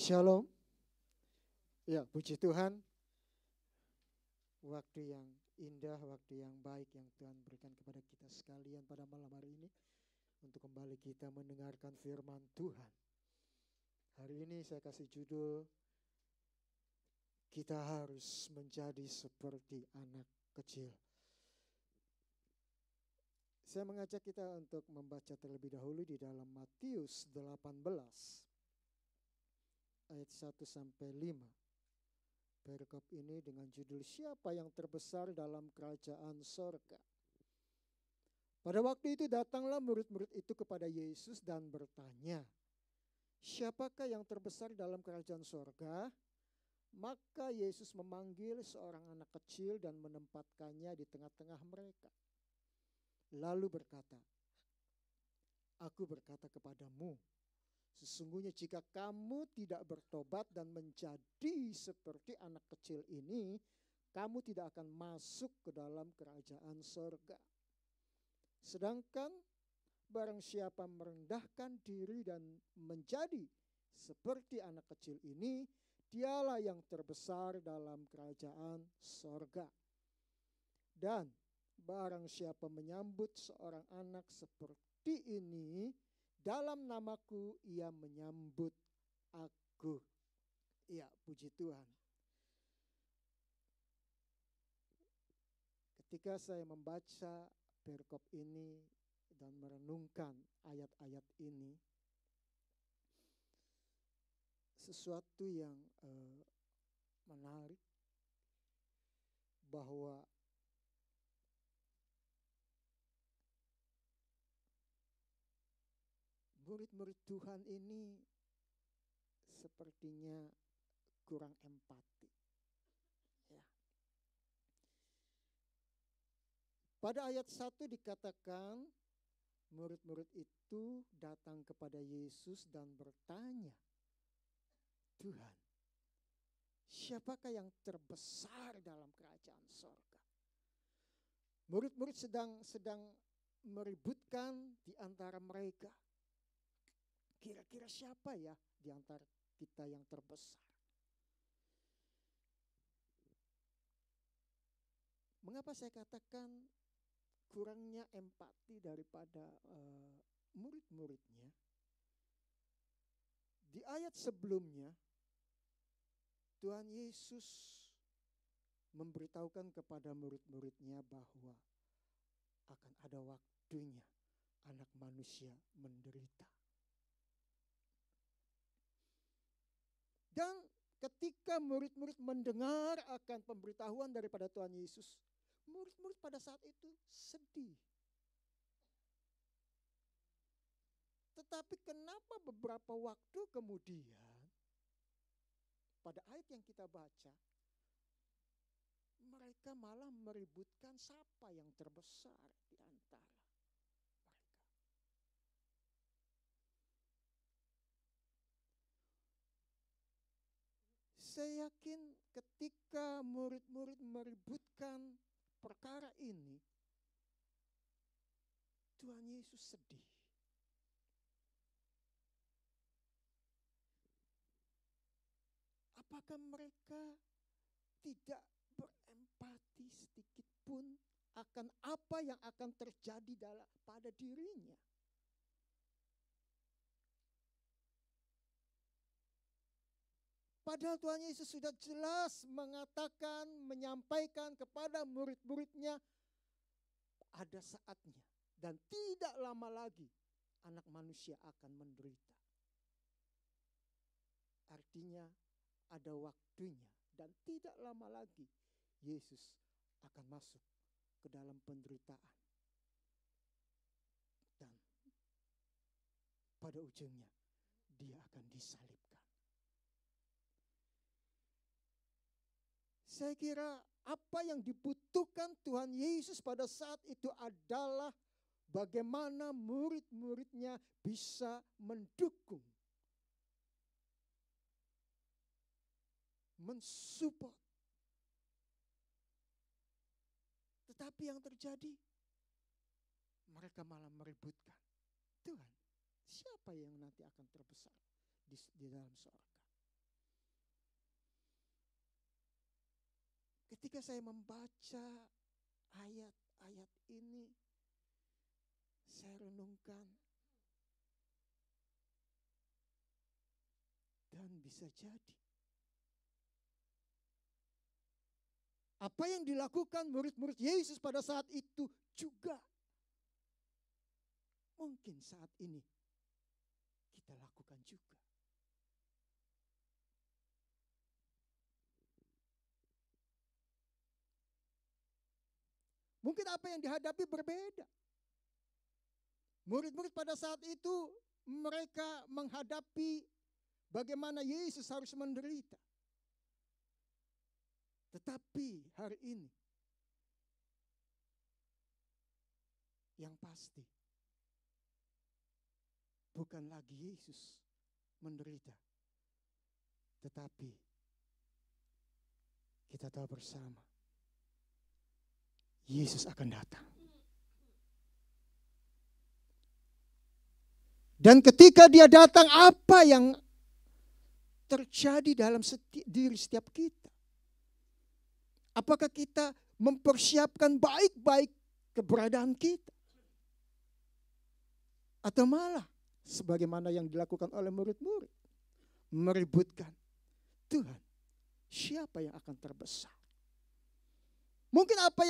Shalom. Ya, puji Tuhan. Waktu yang indah, waktu yang baik yang Tuhan berikan kepada kita sekalian pada malam hari ini. Untuk kembali kita mendengarkan firman Tuhan. Hari ini saya kasih judul, kita harus menjadi seperti anak kecil. Saya mengajak kita untuk membaca terlebih dahulu di dalam Matius 18 ayat 1-5. Perikop ini dengan judul siapa yang terbesar dalam kerajaan sorga. Pada waktu itu datanglah murid-murid itu kepada Yesus dan bertanya, siapakah yang terbesar dalam kerajaan sorga? Maka Yesus memanggil seorang anak kecil dan menempatkannya di tengah-tengah mereka. Lalu berkata, aku berkata kepadamu, sesungguhnya jika kamu tidak bertobat dan menjadi seperti anak kecil ini, kamu tidak akan masuk ke dalam kerajaan sorga. Sedangkan barang siapa merendahkan diri dan menjadi seperti anak kecil ini, dialah yang terbesar dalam kerajaan sorga. Dan barang siapa menyambut seorang anak seperti ini, dalam namaku ia menyambut aku. Ya, puji Tuhan. Ketika saya membaca perikop ini dan merenungkan ayat-ayat ini, sesuatu yang menarik bahwa murid-murid Tuhan ini sepertinya kurang empati. Ya. Pada ayat 1 dikatakan murid-murid itu datang kepada Yesus dan bertanya, Tuhan, siapakah yang terbesar dalam kerajaan sorga? Murid-murid sedang meributkan di antara mereka. Kira-kira siapa ya di antara kita yang terbesar? Mengapa saya katakan kurangnya empati daripada murid-muridnya? Di ayat sebelumnya, Tuhan Yesus memberitahukan kepada murid-muridnya bahwa akan ada waktunya anak manusia menderita. Dan ketika murid-murid mendengar akan pemberitahuan daripada Tuhan Yesus, murid-murid pada saat itu sedih. Tetapi kenapa beberapa waktu kemudian, pada ayat yang kita baca, mereka malah meributkan siapa yang terbesar di antara mereka. Saya yakin ketika murid-murid meributkan perkara ini, Tuhan Yesus sedih. Apakah mereka tidak berempati sedikit pun akan apa yang akan terjadi pada dirinya? Padahal Tuhan Yesus sudah jelas mengatakan, menyampaikan kepada murid-muridnya, ada saatnya dan tidak lama lagi anak manusia akan menderita. Artinya ada waktunya dan tidak lama lagi Yesus akan masuk ke dalam penderitaan. Dan pada ujungnya dia akan disalibkan. Saya kira apa yang dibutuhkan Tuhan Yesus pada saat itu adalah bagaimana murid-muridnya bisa mendukung, mensupport. Tetapi yang terjadi, mereka malah meributkan. Tuhan, siapa yang nanti akan terbesar di dalam surga? ketika saya membaca ayat-ayat ini, saya renungkan. Dan bisa jadi apa yang dilakukan murid-murid Yesus pada saat itu juga mungkin saat ini kita lakukan juga. Mungkin apa yang dihadapi berbeda. Murid-murid pada saat itu mereka menghadapi bagaimana Yesus harus menderita. Tetapi hari ini yang pasti bukan lagi Yesus menderita, tetapi kita tahu bersama Yesus akan datang. Dan ketika dia datang, apa yang terjadi dalam diri setiap kita? Apakah kita mempersiapkan baik-baik keberadaan kita? Atau malah sebagaimana yang dilakukan oleh murid-murid, meributkan, Tuhan, siapa yang akan terbesar? Mungkin apa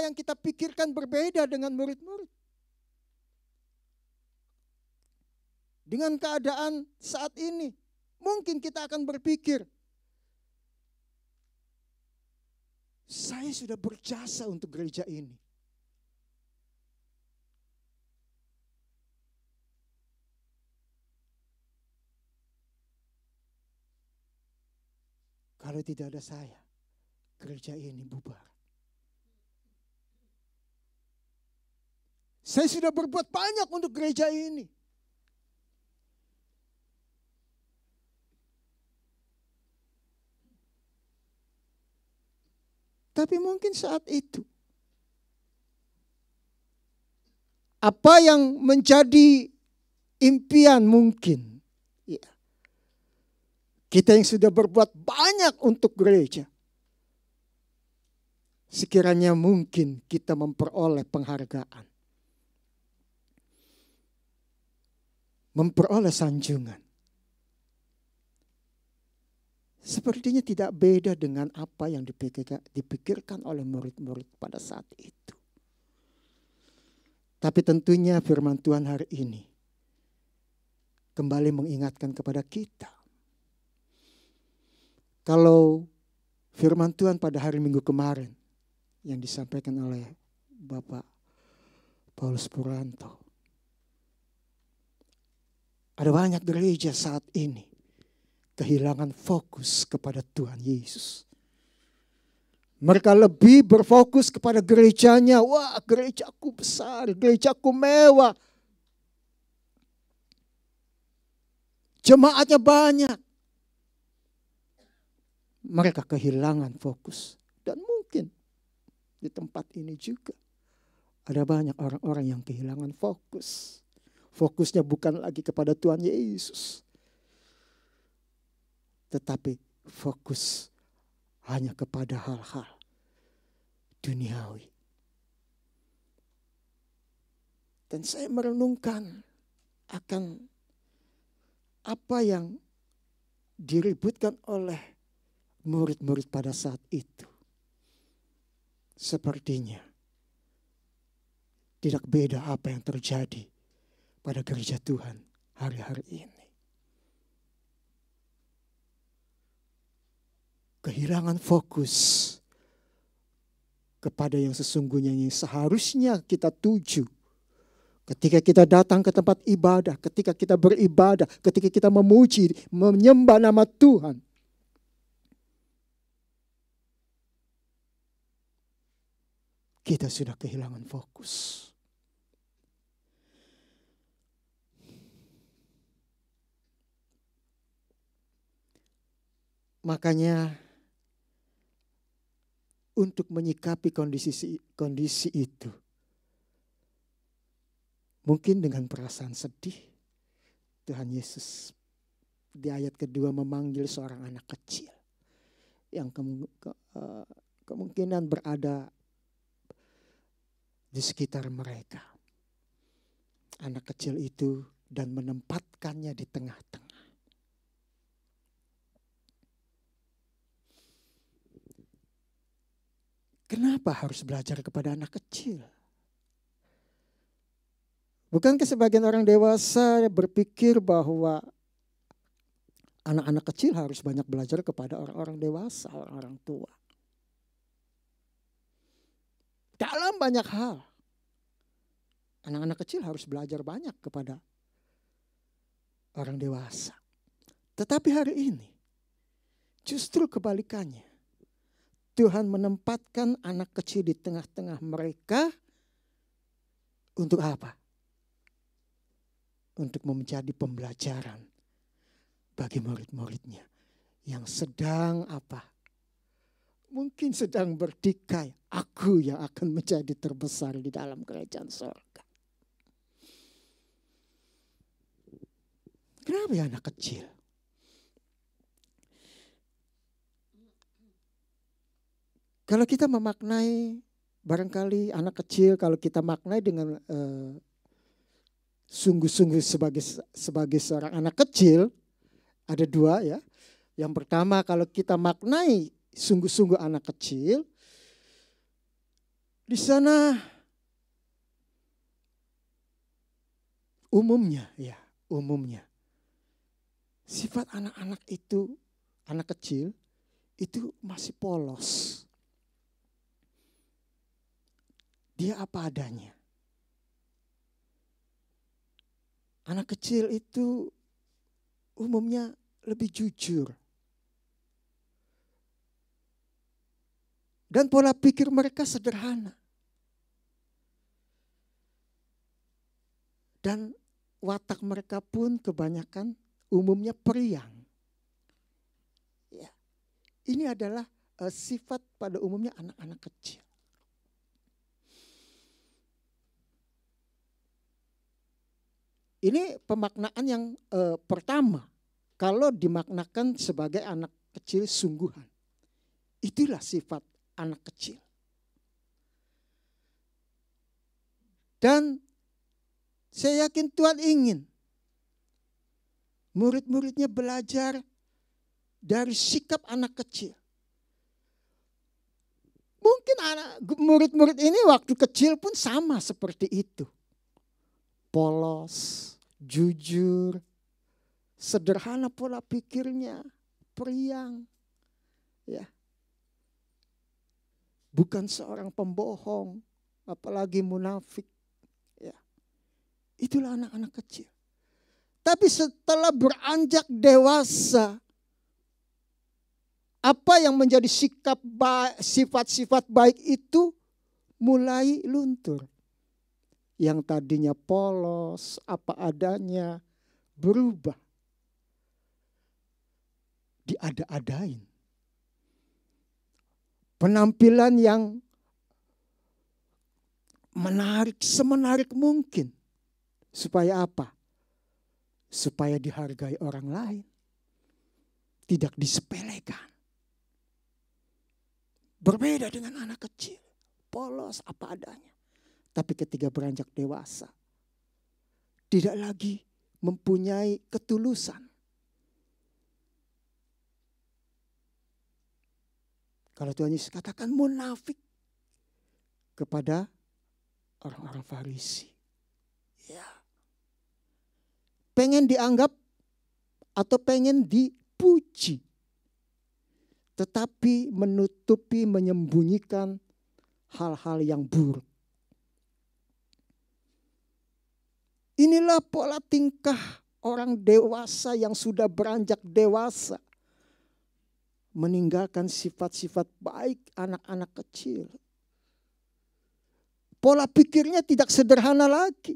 yang kita pikirkan berbeda dengan murid-murid. Dengan keadaan saat ini, mungkin kita akan berpikir, saya sudah berjasa untuk gereja ini. Kalau tidak ada saya, gereja ini bubar. Saya sudah berbuat banyak untuk gereja ini. Tapi mungkin saat itu, apa yang menjadi impian mungkin, ya, kita yang sudah berbuat banyak untuk gereja, sekiranya mungkin kita memperoleh penghargaan, memperoleh sanjungan. Sepertinya tidak beda dengan apa yang dipikirkan oleh murid-murid pada saat itu. Tapi tentunya firman Tuhan hari ini kembali mengingatkan kepada kita. Kalau firman Tuhan pada hari Minggu kemarin yang disampaikan oleh Bapak Paulus Puranto. Ada banyak gereja saat ini kehilangan fokus kepada Tuhan Yesus. Mereka lebih berfokus kepada gerejanya. Wah, gerejaku besar, gerejaku mewah. Jemaatnya banyak. Mereka kehilangan fokus. Dan mungkin di tempat ini juga ada banyak orang-orang yang kehilangan fokus. Fokusnya bukan lagi kepada Tuhan Yesus, tetapi fokus hanya kepada hal-hal duniawi. Dan saya merenungkan akan apa yang diributkan oleh murid-murid pada saat itu. Sepertinya tidak beda apa yang terjadi pada gereja Tuhan hari-hari ini. Kehilangan fokus kepada yang sesungguhnya yang seharusnya kita tuju. Ketika kita datang ke tempat ibadah, ketika kita beribadah, ketika kita memuji, menyembah nama Tuhan. Kita sudah kehilangan fokus. Makanya untuk menyikapi kondisi itu, mungkin dengan perasaan sedih, Tuhan Yesus di ayat kedua memanggil seorang anak kecil yang kemungkinan berada di sekitar mereka. Anak kecil itu dan menempatkannya di tengah-tengah. Kenapa harus belajar kepada anak kecil? Bukankah sebagian orang dewasa berpikir bahwa anak-anak kecil harus banyak belajar kepada orang-orang dewasa, orang-orang tua? Dalam banyak hal, anak-anak kecil harus belajar banyak kepada orang dewasa. Tetapi hari ini, justru kebalikannya. Tuhan menempatkan anak kecil di tengah-tengah mereka untuk apa? Untuk menjadi pembelajaran bagi murid-muridnya yang sedang apa? Mungkin sedang bertikai, aku yang akan menjadi terbesar di dalam kerajaan surga. Kenapa ya anak kecil? Kalau kita memaknai, barangkali anak kecil kalau kita maknai dengan sungguh-sungguh sebagai seorang anak kecil, ada dua ya. Yang pertama kalau kita maknai sungguh-sungguh anak kecil, di sana umumnya sifat anak-anak itu, anak kecil itu masih polos. Dia apa adanya. Anak kecil itu umumnya lebih jujur. Dan pola pikir mereka sederhana. Dan watak mereka pun kebanyakan umumnya periang. Ya. Ini adalah sifat pada umumnya anak-anak kecil. Ini pemaknaan yang pertama. Kalau dimaknakan sebagai anak kecil sungguhan. Itulah sifat anak kecil. Dan saya yakin Tuhan ingin murid-muridnya belajar dari sikap anak kecil. Mungkin murid-murid ini waktu kecil pun sama seperti itu. Polos, jujur, sederhana pola pikirnya, periang. Ya. Bukan seorang pembohong, apalagi munafik. Ya. Itulah anak-anak kecil. Tapi setelah beranjak dewasa, apa yang menjadi sifat-sifat baik itu mulai luntur. Yang tadinya polos, apa adanya, berubah. Diada-adain. Penampilan yang menarik, semenarik mungkin. Supaya apa? Supaya dihargai orang lain. Tidak disepelekan. Berbeda dengan anak kecil. Polos apa adanya. Tapi ketika beranjak dewasa, tidak lagi mempunyai ketulusan. Kalau Tuhan Yesus katakan munafik kepada orang-orang Farisi. Ya. Pengen dianggap atau pengen dipuji. Tetapi menutupi, menyembunyikan hal-hal yang buruk. Inilah pola tingkah orang dewasa yang sudah beranjak dewasa. Meninggalkan sifat-sifat baik anak-anak kecil. Pola pikirnya tidak sederhana lagi.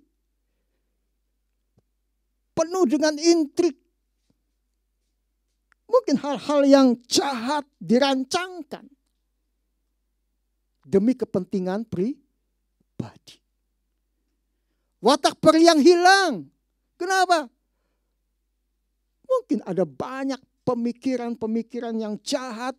Penuh dengan intrik. Mungkin hal-hal yang jahat dirancangkan. Demi kepentingan pribadi. Watak periang hilang. Kenapa? Mungkin ada banyak pemikiran-pemikiran yang jahat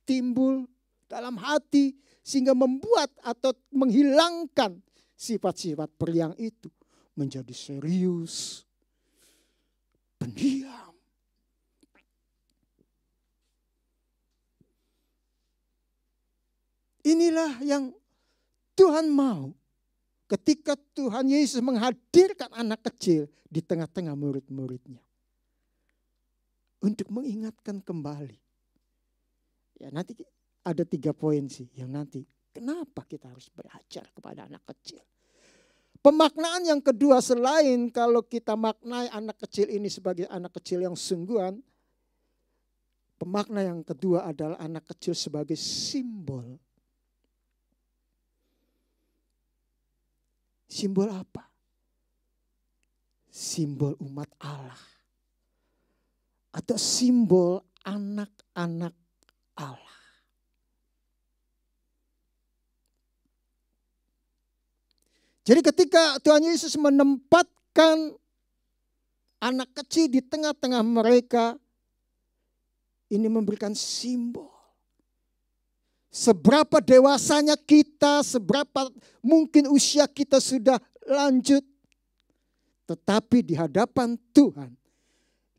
timbul dalam hati sehingga membuat atau menghilangkan sifat-sifat periang itu menjadi serius, pendiam. Inilah yang Tuhan mau ketika Tuhan Yesus menghadirkan anak kecil di tengah-tengah murid-muridnya. Untuk mengingatkan kembali. Ya, nanti ada 3 poin sih yang nanti kenapa kita harus belajar kepada anak kecil. Pemaknaan yang kedua selain kalau kita maknai anak kecil ini sebagai anak kecil yang sungguhan. Pemakna yang kedua adalah anak kecil sebagai simbol. Simbol apa? Simbol umat Allah. Atau simbol anak-anak Allah. Jadi ketika Tuhan Yesus menempatkan anak kecil di tengah-tengah mereka, ini memberikan simbol. Seberapa dewasanya kita, seberapa mungkin usia kita sudah lanjut. Tetapi di hadapan Tuhan,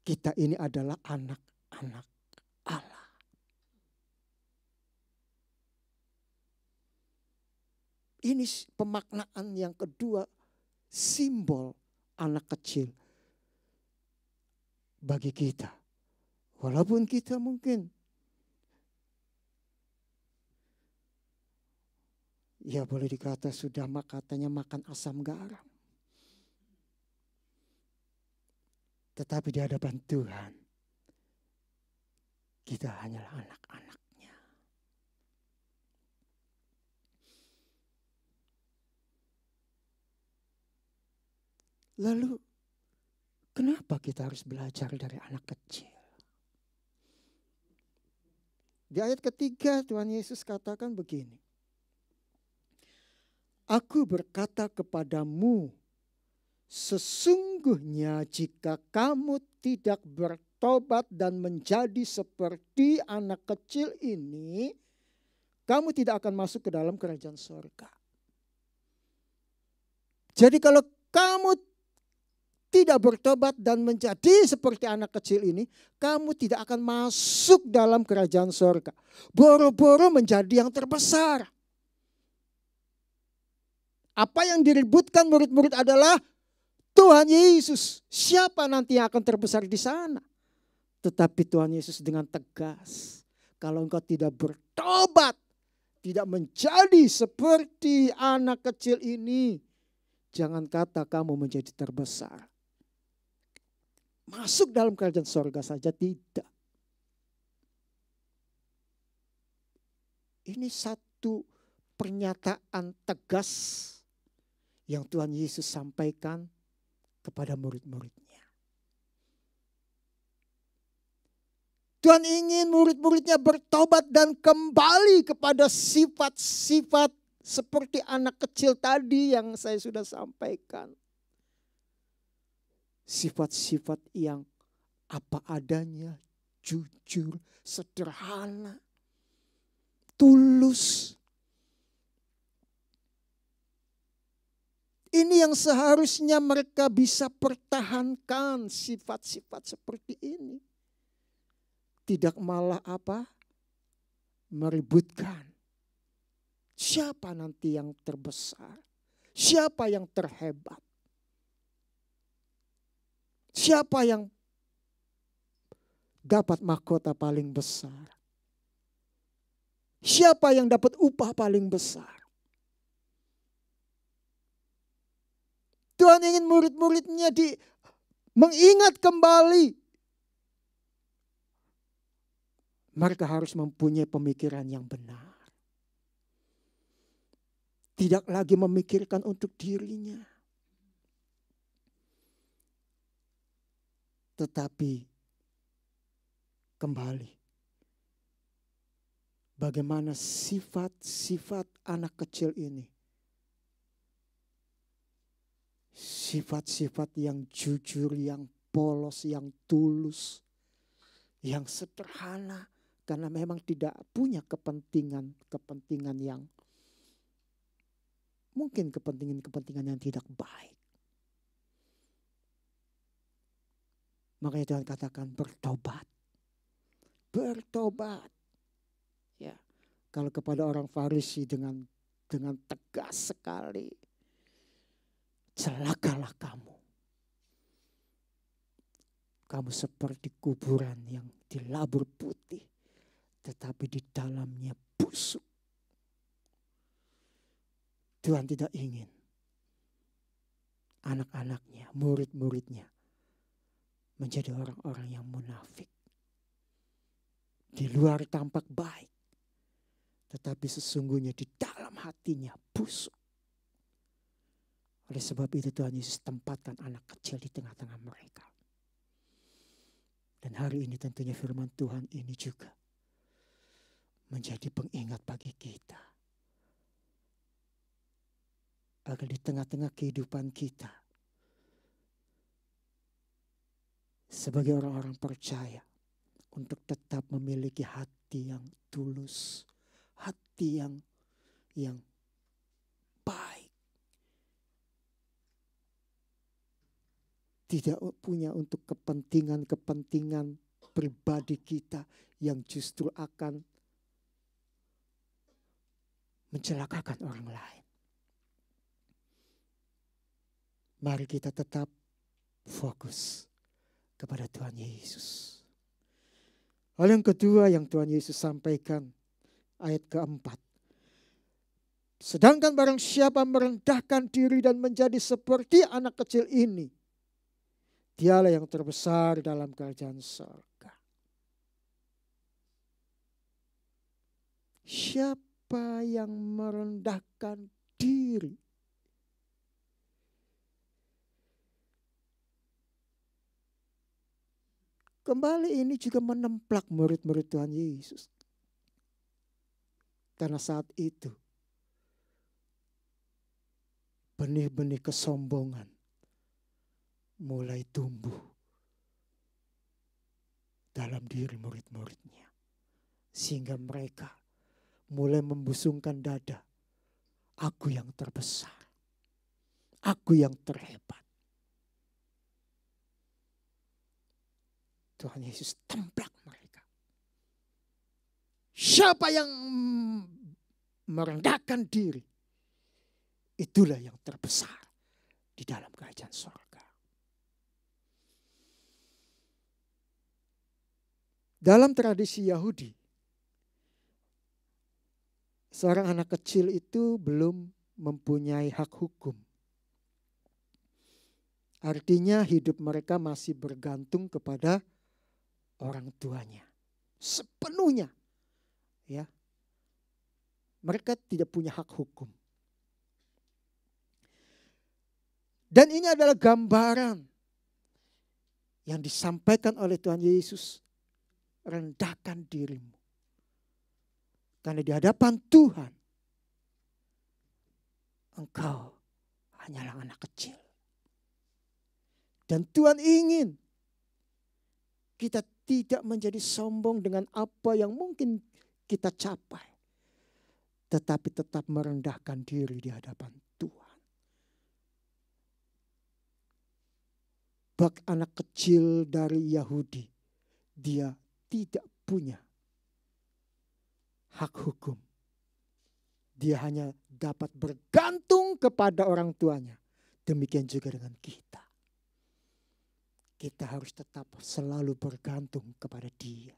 kita ini adalah anak-anak Allah. Ini pemaknaan yang kedua, simbol anak kecil bagi kita. Walaupun kita mungkin ya boleh dikata sudah katanya makan asam garam. Tetapi di hadapan Tuhan, kita hanyalah anak-anaknya. Lalu, kenapa kita harus belajar dari anak kecil? Di ayat ketiga Tuhan Yesus katakan begini. Aku berkata kepadamu, sesungguhnya jika kamu tidak bertobat dan menjadi seperti anak kecil ini, kamu tidak akan masuk ke dalam kerajaan surga. Jadi kalau kamu tidak bertobat dan menjadi seperti anak kecil ini, kamu tidak akan masuk dalam kerajaan surga. Boro-boro menjadi yang terbesar. Apa yang diributkan murid-murid adalah Tuhan Yesus. Siapa nanti yang akan terbesar di sana? Tetapi Tuhan Yesus dengan tegas. Kalau engkau tidak bertobat, tidak menjadi seperti anak kecil ini, jangan kata kamu menjadi terbesar. Masuk dalam kerajaan sorga saja tidak. Ini satu pernyataan tegas yang Tuhan Yesus sampaikan kepada murid-muridnya. Tuhan ingin murid-muridnya bertobat dan kembali kepada sifat-sifat seperti anak kecil tadi yang saya sudah sampaikan. Sifat-sifat yang apa adanya, jujur, sederhana, tulus. Ini yang seharusnya mereka bisa pertahankan sifat-sifat seperti ini. Tidak malah apa? Meributkan. Siapa nanti yang terbesar? Siapa yang terhebat? Siapa yang dapat mahkota paling besar? Siapa yang dapat upah paling besar? Tuhan ingin murid-muridnya mengingat kembali. Mereka harus mempunyai pemikiran yang benar. Tidak lagi memikirkan untuk dirinya. Tetapi kembali. Bagaimana sifat-sifat anak kecil ini. Sifat-sifat yang jujur, yang polos, yang tulus. Yang sederhana. Karena memang tidak punya kepentingan yang mungkin kepentingan yang tidak baik. Makanya Tuhan katakan bertobat. Bertobat. Ya. Kalau kepada orang Farisi dengan tegas sekali. Celakalah kamu. Kamu seperti kuburan yang dilabur putih. Tetapi di dalamnya busuk. Tuhan tidak ingin anak-anaknya, murid-muridnya menjadi orang-orang yang munafik. Di luar tampak baik. Tetapi sesungguhnya di dalam hatinya busuk. Oleh sebab itu Tuhan Yesus tempatkan anak kecil di tengah-tengah mereka. Dan hari ini tentunya firman Tuhan ini juga menjadi pengingat bagi kita. Agar di tengah-tengah kehidupan kita sebagai orang-orang percaya untuk tetap memiliki hati yang tulus, hati yang baik. Tidak punya untuk kepentingan pribadi kita yang justru akan mencelakakan orang lain. Mari kita tetap fokus kepada Tuhan Yesus. Hal yang kedua yang Tuhan Yesus sampaikan, ayat keempat. Sedangkan barang siapa merendahkan diri dan menjadi seperti anak kecil ini, dialah yang terbesar dalam kerajaan surga. Siapa yang merendahkan diri? Kembali ini juga menemplak murid-murid Tuhan Yesus. Karena saat itu benih-benih kesombongan mulai tumbuh dalam diri murid-muridnya. Sehingga mereka mulai membusungkan dada. Aku yang terbesar. Aku yang terhebat. Tuhan Yesus templak mereka. Siapa yang merendahkan diri, itulah yang terbesar di dalam kerajaan surga. Dalam tradisi Yahudi, seorang anak kecil itu belum mempunyai hak hukum. Artinya hidup mereka masih bergantung kepada orang tuanya sepenuhnya, ya. Mereka tidak punya hak hukum. Dan ini adalah gambaran yang disampaikan oleh Tuhan Yesus. Rendahkan dirimu. Karena di hadapan Tuhan, engkau hanyalah anak kecil. Dan Tuhan ingin kita tidak menjadi sombong dengan apa yang mungkin kita capai. Tetapi tetap merendahkan diri di hadapan Tuhan. Bak anak kecil dari Yahudi, dia tidak punya hak hukum. Dia hanya dapat bergantung kepada orang tuanya. Demikian juga dengan kita. Kita harus tetap selalu bergantung kepada Dia.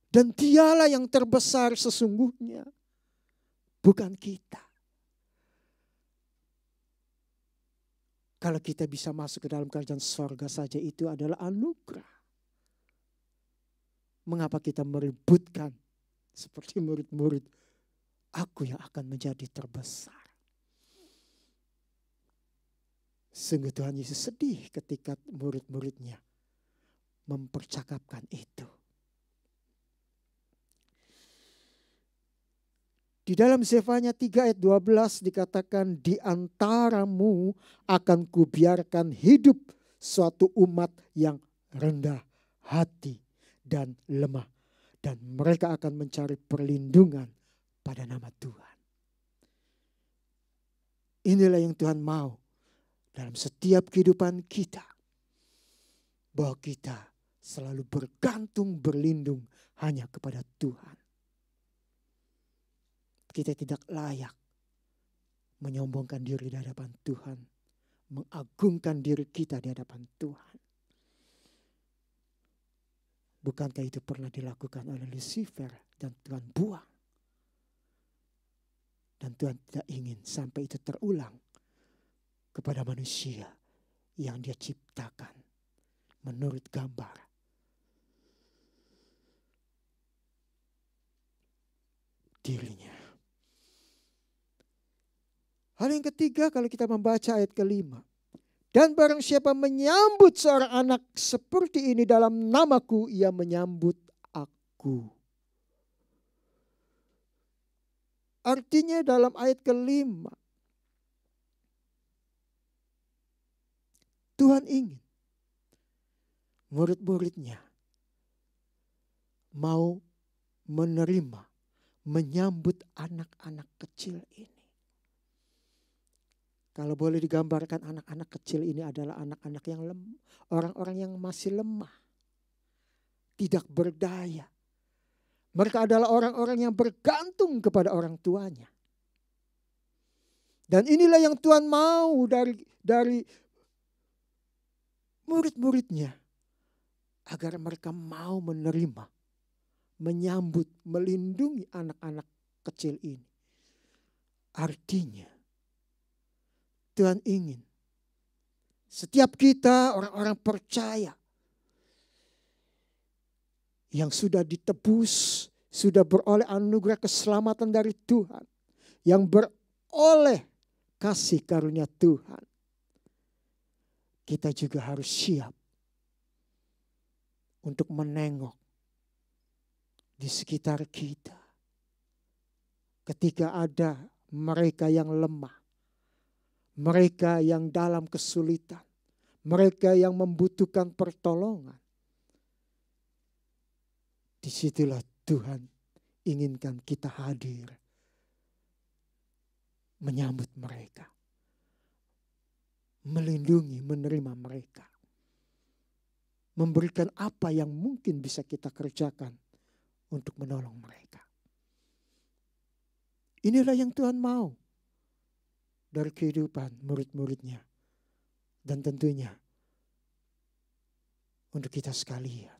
Dan Dialah yang terbesar sesungguhnya. Bukan kita. Kalau kita bisa masuk ke dalam kerajaan surga saja itu adalah anugerah. Mengapa kita meributkan seperti murid-murid? Aku yang akan menjadi terbesar. Sungguh Tuhan Yesus sedih ketika murid-muridnya mempercakapkan itu. Di dalam Zefanya 3 ayat 12 dikatakan, di antaramu akan kubiarkan hidup suatu umat yang rendah hati dan lemah Dan mereka akan mencari perlindungan pada nama Tuhan. Inilah yang Tuhan mau dalam setiap kehidupan kita. Bahwa kita selalu bergantung, berlindung hanya kepada Tuhan. Kita tidak layak menyombongkan diri di hadapan Tuhan. Mengagungkan diri kita di hadapan Tuhan. Bukankah itu pernah dilakukan oleh Lucifer dan Tuhan buang? Dan Tuhan tidak ingin sampai itu terulang kepada manusia yang Dia ciptakan menurut gambar dirinya. Hal yang ketiga, kalau kita membaca ayat kelima. Dan barang siapa menyambut seorang anak seperti ini dalam namaku, ia menyambut aku. Artinya dalam ayat kelima, Tuhan ingin murid-muridnya mau menerima, menyambut anak-anak kecil ini. Kalau boleh digambarkan, anak-anak kecil ini adalah anak-anak yang lemah, orang-orang yang masih lemah, tidak berdaya. Mereka adalah orang-orang yang bergantung kepada orang tuanya. Dan inilah yang Tuhan mau dari murid-muridnya, agar mereka mau menerima, menyambut, melindungi anak-anak kecil ini. Artinya, Tuhan ingin setiap kita orang-orang percaya yang sudah ditebus, sudah beroleh anugerah keselamatan dari Tuhan, yang beroleh kasih karunia Tuhan, kita juga harus siap untuk menengok di sekitar kita ketika ada mereka yang lemah, mereka yang dalam kesulitan, mereka yang membutuhkan pertolongan. Disitulah Tuhan inginkan kita hadir, menyambut mereka, melindungi, menerima mereka, memberikan apa yang mungkin bisa kita kerjakan untuk menolong mereka. Inilah yang Tuhan mau dari kehidupan murid-muridnya. Dan tentunya untuk kita sekalian.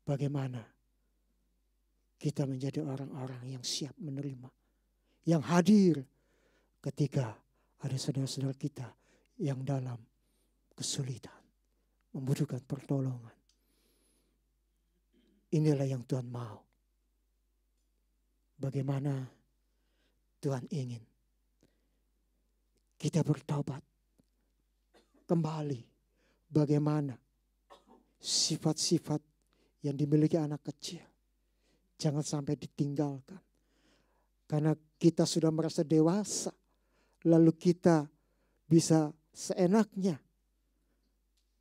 Bagaimana kita menjadi orang-orang yang siap menerima. Yang hadir ketika ada saudara-saudara kita yang dalam kesulitan. Membutuhkan pertolongan. Inilah yang Tuhan mau. Bagaimana Tuhan ingin kita bertobat kembali. Bagaimana sifat-sifat yang dimiliki anak kecil jangan sampai ditinggalkan. Karena kita sudah merasa dewasa, lalu kita bisa seenaknya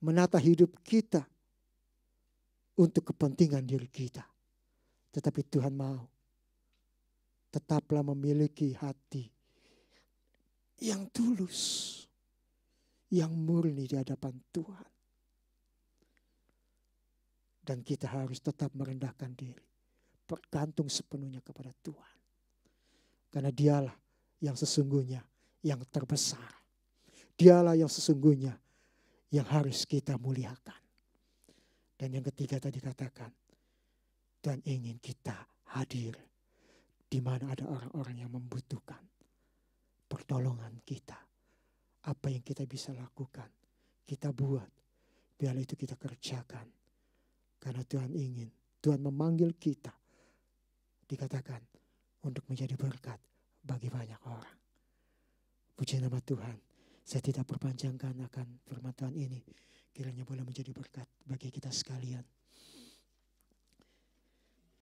menata hidup kita untuk kepentingan diri kita. Tetapi Tuhan mau tetaplah memiliki hati yang tulus, yang murni di hadapan Tuhan. Dan kita harus tetap merendahkan diri, bergantung sepenuhnya kepada Tuhan. Karena Dialah yang sesungguhnya yang terbesar. Dialah yang sesungguhnya yang harus kita muliakan. Dan yang ketiga tadi katakan, Tuhan ingin kita hadir di mana ada orang-orang yang membutuhkan pertolongan kita. Apa yang kita bisa lakukan, kita buat. Biar itu kita kerjakan. Karena Tuhan ingin, Tuhan memanggil kita, dikatakan, untuk menjadi berkat bagi banyak orang. Puji nama Tuhan. Saya tidak perpanjangkan akan firman Tuhan ini. Kiranya boleh menjadi berkat bagi kita sekalian.